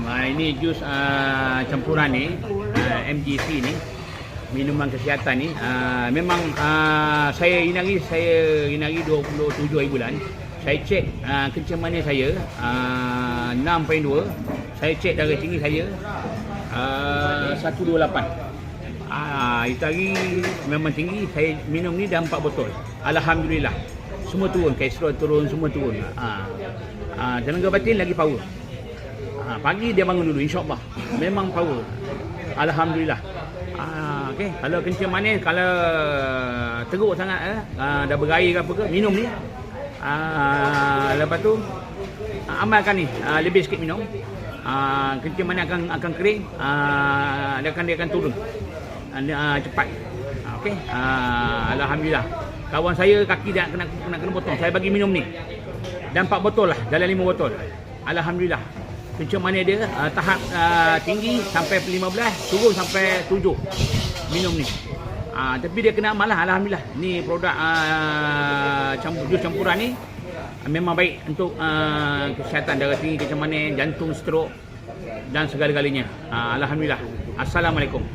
Ini jus campuran ni, MGC ni, minuman kesihatan ni. Memang saya inari 27 hari bulan. Saya cek kencing manis saya 6.2. Saya cek darah tinggi saya 128. Itu hari memang tinggi. Saya minum ni dah 4 botol. Alhamdulillah. Semua turun, kolesterol turun, semua turun. Tenaga batin lagi power. Pagi dia bangun dulu, insya-Allah. Memang power. Alhamdulillah. Okey, kalau kencing manis, kalau teruk sangat dah berair ke apa ke, minum ni. Lepas tu amalkan ni, lebih sikit minum. Kencing manis akan kering, dia akan turun. Cepat. Okey. Alhamdulillah. Kawan saya kaki dia kena potong. Saya bagi minum ni. Dan 4 botol lah, dalam 5 botol. Alhamdulillah. Kencing manis dia tahap tinggi sampai 15, turun sampai 7. Minum ni. Tapi dia kena amal lah, alhamdulillah. Ni produk jus campuran ni memang baik untuk kesihatan darah tinggi, kencing manis, jantung, stroke dan segala-galanya. Alhamdulillah. Assalamualaikum.